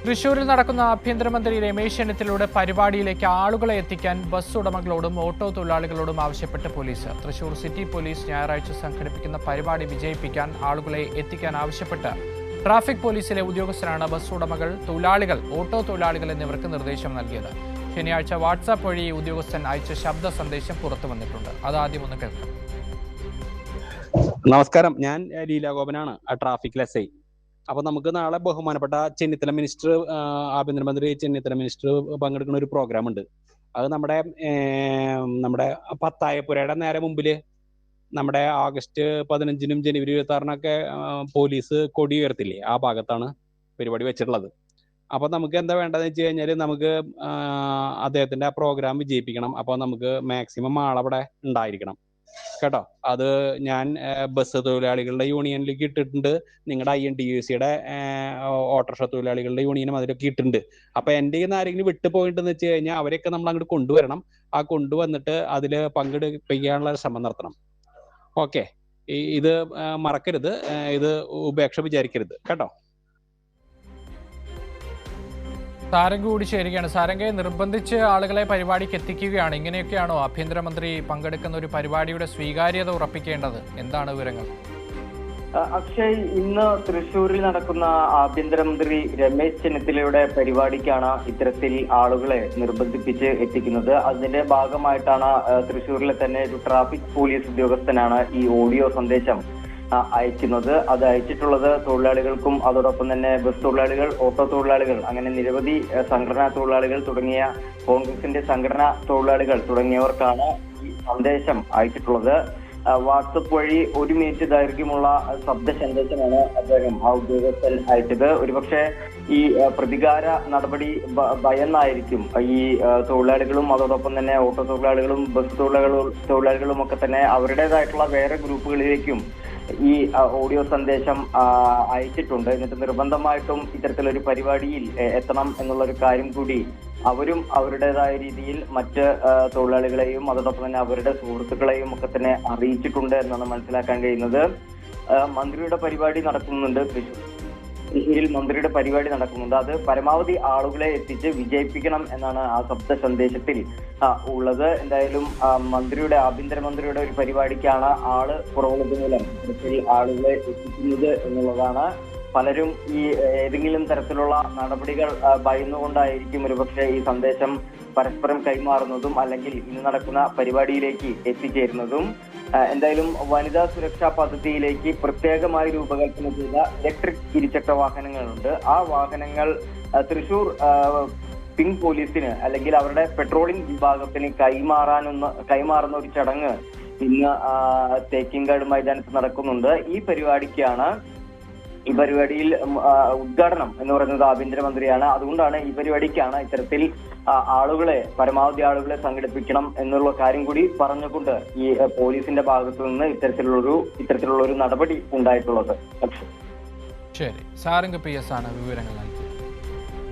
തൃശൂരിൽ നടക്കുന്ന ആഭ്യന്തരമന്ത്രി രമേശ് ചെന്നിത്തലയുടെ പരിപാടിയിലേക്ക് ആളുകളെ എത്തിക്കാൻ ബസ് ഉടമകളോടും ഓട്ടോ തൊഴിലാളികളോടും ആവശ്യപ്പെട്ട് പോലീസ്. തൃശൂർ സിറ്റി പോലീസ് ഞായറാഴ്ച സംഘടിപ്പിക്കുന്ന പരിപാടി വിജയിപ്പിക്കാൻ ആളുകളെ എത്തിക്കാൻ ആവശ്യപ്പെട്ട് ട്രാഫിക് പോലീസിലെ ഉദ്യോഗസ്ഥരാണ് ബസ് ഉടമകൾ, തൊഴിലാളികൾ, ഓട്ടോ തൊഴിലാളികൾ എന്നിവർക്ക് നിർദ്ദേശം നൽകിയത്. ശനിയാഴ്ച വാട്സാപ്പ് വഴി ഉദ്യോഗസ്ഥൻ അയച്ച ശബ്ദ സന്ദേശം പുറത്തു വന്നിട്ടുണ്ട്. അതാദ്യം ഒന്ന് കേൾക്കാം. നമസ്കാരം, ഞാൻ ലീലാഗോപനാണ്, ട്രാഫിക് എസ്ഐ. അപ്പൊ നമുക്ക് നാളെ ബഹുമാനപ്പെട്ട ചെന്നിത്തല മിനിസ്റ്റർ, ആഭ്യന്തരമന്ത്രി ചെന്നിത്തല മിനിസ്റ്റർ പങ്കെടുക്കുന്ന ഒരു പ്രോഗ്രാം ഉണ്ട്. അത് നമ്മുടെ പത്തായപ്പുരയുടെ നേരെ മുമ്പില് നമ്മുടെ ആഗസ്റ്റ് 15-നും ജനുവരി 26-നൊക്കെ പോലീസ് കൊടി ഉയർത്തില്ലേ, ആ ഭാഗത്താണ് പരിപാടി വെച്ചിട്ടുള്ളത്. അപ്പൊ നമുക്ക് എന്താ വേണ്ടതെന്ന് വെച്ച് കഴിഞ്ഞാല് നമുക്ക് അദ്ദേഹത്തിന്റെ ആ പ്രോഗ്രാം വിജയിപ്പിക്കണം. അപ്പൊ നമുക്ക് മാക്സിമം ആളവിടെ ഉണ്ടായിരിക്കണം കേട്ടോ. അത് ഞാൻ ബസ് തൊഴിലാളികളുടെ യൂണിയനിലേക്ക് ഇട്ടിട്ടുണ്ട്, നിങ്ങളുടെ INTUC-യുടെ ഓട്ടോറിക്ഷ തൊഴിലാളികളുടെ യൂണിയനും അതിലൊക്കെ ഇട്ടിട്ടുണ്ട്. അപ്പൊ എൻ്റെ നിന്ന് ആരെങ്കിലും വിട്ടു പോയിട്ടുണ്ടെന്ന് വെച്ച് കഴിഞ്ഞാൽ അവരെയൊക്കെ നമ്മൾ അങ്ങോട്ട് കൊണ്ടുവരണം. ആ കൊണ്ടുവന്നിട്ട് അതിൽ പങ്കെടുപ്പിക്കാനുള്ള ശ്രമം നടത്തണം. ഓക്കെ, ഇത് മറക്കരുത്, ഇത് ഉപേക്ഷ വിചാരിക്കരുത് കേട്ടോ. സാരംഗ് കൂടി ചേരുകയാണ്. സാരംഗെ, നിർബന്ധിച്ച് ആളുകളെ പരിപാടിക്ക് എത്തിക്കുകയാണ്, ഇങ്ങനെയൊക്കെയാണോ ആഭ്യന്തരമന്ത്രി പങ്കെടുക്കുന്ന ഒരു പരിപാടിയുടെ സ്വീകാര്യത ഉറപ്പിക്കേണ്ടത്? എന്താണ് വിവരങ്ങൾ? അക്ഷയ്, ഇന്ന് തൃശ്ശൂരിൽ നടക്കുന്ന ആഭ്യന്തരമന്ത്രി രമേശ് ചെന്നിത്തലയുടെ പരിപാടിക്കാണ് ഇത്തരത്തിൽ ആളുകളെ നിർബന്ധിപ്പിച്ച് എത്തിക്കുന്നത്. അതിന്റെ ഭാഗമായിട്ടാണ് തൃശ്ശൂരിലെ തന്നെ ഒരു ട്രാഫിക് പോലീസ് ഉദ്യോഗസ്ഥനാണ് ഈ ഓഡിയോ സന്ദേശം അയക്കുന്നത്. അത് അയച്ചിട്ടുള്ളത് തൊഴിലാളികൾക്കും അതോടൊപ്പം തന്നെ ബസ് തൊഴിലാളികൾ, ഓട്ടോ തൊഴിലാളികൾ, അങ്ങനെ നിരവധി സംഘടനാ തൊഴിലാളികൾ തുടങ്ങിയ കോൺഗ്രസിന്റെ സംഘടനാ തൊഴിലാളികൾ തുടങ്ങിയവർക്കാണ് ഈ സന്ദേശം അയച്ചിട്ടുള്ളത്. വാട്സപ്പ് വഴി 1 മിനിറ്റ് ദൈർഘ്യമുള്ള ശബ്ദ സന്ദേശമാണ് അദ്ദേഹം, ആ ഉദ്യോഗസ്ഥൻ, അയച്ചത്. ഒരുപക്ഷെ ഈ പ്രതികാര നടപടി ഭയന്നായിരിക്കും ഈ തൊഴിലാളികളും അതോടൊപ്പം തന്നെ ഓട്ടോ തൊഴിലാളികളും ബസ് തൊഴിലാളികളും ഒക്കെ തന്നെ അവരുടേതായിട്ടുള്ള വേറെ ഗ്രൂപ്പുകളിലേക്കും ഈ ഓഡിയോ സന്ദേശം അയച്ചിട്ടുണ്ട്. എന്നിട്ട് നിർബന്ധമായിട്ടും ഇത്തരത്തിലൊരു പരിപാടിയിൽ എത്തണം എന്നുള്ളൊരു കാര്യം കൂടി അവരും അവരുടേതായ രീതിയിൽ മറ്റ് തൊഴിലാളികളെയും അതോടൊപ്പം തന്നെ അവരുടെ സുഹൃത്തുക്കളെയും ഒക്കെ തന്നെ അറിയിച്ചിട്ടുണ്ട് എന്നാണ് മനസ്സിലാക്കാൻ കഴിയുന്നത്. മന്ത്രിയുടെ പരിപാടി നടക്കുന്നുണ്ട്, തൃശ്ശൂരിൽ മന്ത്രിയുടെ പരിപാടി നടക്കുന്നുണ്ട്. അത് പരമാവധി ആളുകളെ എത്തിച്ച് വിജയിപ്പിക്കണം എന്നാണ് ആ ശബ്ദ സന്ദേശത്തിൽ ഉള്ളത്. എന്തായാലും ആഭ്യന്തരമന്ത്രിയുടെ ഒരു പരിപാടിക്കാണ് ആള് കുറവുള്ളത് മൂലം ഇത്തരത്തിൽ ആളുകളെ എത്തിക്കുന്നത് എന്നുള്ളതാണ്. പലരും ഈ ഏതെങ്കിലും തരത്തിലുള്ള നടപടികൾ ഭയന്നുകൊണ്ടായിരിക്കും ഒരുപക്ഷെ ഈ സന്ദേശം പരസ്പരം കൈമാറുന്നതും അല്ലെങ്കിൽ ഇന്ന് നടക്കുന്ന പരിപാടിയിലേക്ക് എത്തിച്ചേരുന്നതും. എന്തായാലും വനിതാ സുരക്ഷാ പദ്ധതിയിലേക്ക് പ്രത്യേകമായി രൂപകൽപ്പന ചെയ്ത ഇലക്ട്രിക് ഇരുചക്ര വാഹനങ്ങളുണ്ട്. ആ വാഹനങ്ങൾ തൃശൂർ പിങ്ക് പോലീസിന് അല്ലെങ്കിൽ അവരുടെ പെട്രോളിംഗ് വിഭാഗത്തിന് കൈമാറുന്ന ഒരു ചടങ്ങ് ഇന്ന് തേക്കിൻകാട് മൈതാനത്ത് നടക്കുന്നുണ്ട്. ഈ പരിപാടിയിൽ ഉദ്ഘാടനം എന്ന് പറയുന്നത് ആഭ്യന്തരമന്ത്രിയാണ്. അതുകൊണ്ടാണ് ഈ പരിപാടിക്കാണ് ഇത്തരത്തിൽ പരമാവധി ആളുകളെ സംഘടിപ്പിക്കണം എന്നുള്ള കാര്യം കൂടി പറഞ്ഞുകൊണ്ട് ഈ പോലീസിന്റെ ഭാഗത്തു നിന്ന് ഇത്തരത്തിലുള്ള ഒരു നടപടി ഉണ്ടായിട്ടുള്ളത്. ശരി, സാരംഗ് PS ആണ് വിവരങ്ങൾ നൽകി.